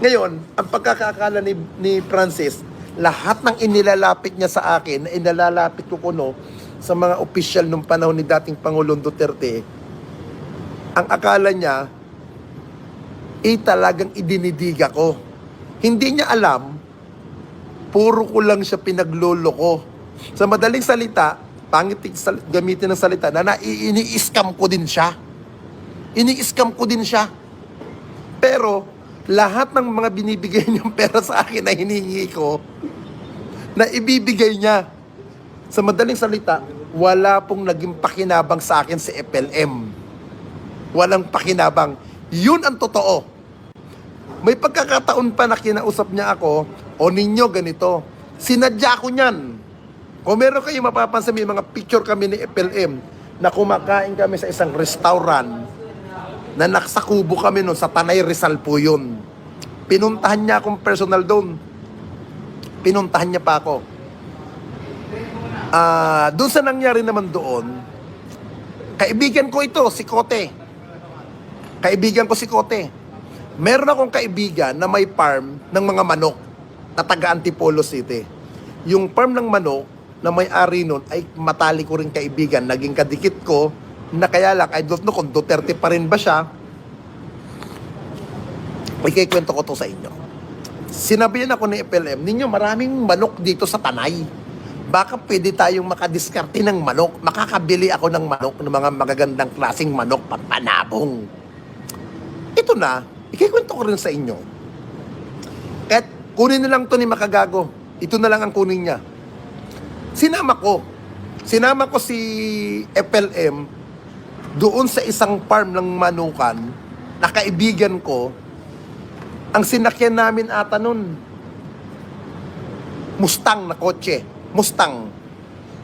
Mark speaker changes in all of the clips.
Speaker 1: Ngayon, ang pagkakakala ni Francis, lahat ng inilalapit niya sa akin, na inilalapit ko kuno sa mga opisyal nung panahon ni dating Pangulong Duterte, ang akala niya, talagang idinidiga ko. Hindi niya alam, puro ko lang siya pinagloloko. Sa madaling salita, pangit gamitin ng salita, na ini-scam ko din siya. Ini-scam ko din siya. Pero, lahat ng mga binibigay niyang pera sa akin na hinihingi ko, na ibibigay niya. Sa madaling salita, wala pong naging pakinabang sa akin si FLM. Walang pakinabang. Yun ang totoo. May pagkakataon pa na kinausap niya ako, o ninyo ganito, sinadya ko niyan. Kung meron kayo mapapansin, may mga picture kami ni FLM na kumakain kami sa isang restaurant na naksakubo kami nun sa Tanay Rizal po yun. Pinuntahan niya akong personal doon. Pinuntahan niya pa ako. Doon sa nangyari naman doon, kaibigan ko ito, si Kote. Kaibigan ko si Kote. Meron akong kaibigan na may farm ng mga manok na taga Antipolo City. Yung farm ng manok na may-ari nun ay matali ko rin kaibigan. Naging kadikit ko na kaya lang, I don't know kung Duterte pa rin ba siya. Ikikwento ko to sa inyo. Sinabihan ako ni FLM, ninyo maraming manok dito sa Tanay. Baka pwede tayong makadiskarte ng manok. Makakabili ako ng manok, ng mga magagandang klaseng manok, pampanabong. Ito na, ikikwento ko rin sa inyo. Kahit kunin na lang to ni Makagago. Ito na lang ang kunin niya. Sinama ko si FLM doon sa isang farm ng manukan na kaibigan ko. Ang sinakyan namin ata nun, Mustang na kotse. Mustang.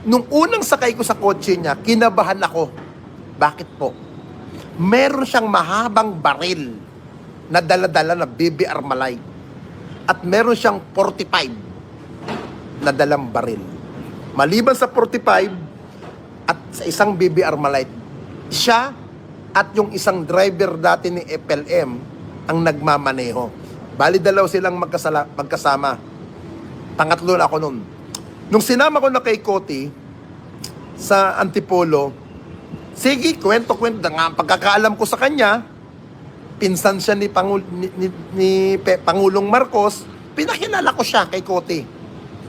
Speaker 1: Nung unang sakay ko sa kotse niya, kinabahan ako. Bakit po? Meron siyang mahabang baril na dala-dala na BB Armalite. At meron siyang 45 na dalang baril. Maliban sa 45 at sa isang BB Armalite, siya at yung isang driver dati ni FLM ang nagmamaneho. Bali dalaw silang magkasama. Pangatlo na ako nun. Nung sinama ko na kay Koti sa Antipolo, sige, kwento-kwento na nga ang pagkakaalam ko sa kanya, pinsan siya ni Pangulong Marcos, pinakilala ko siya kay Koti.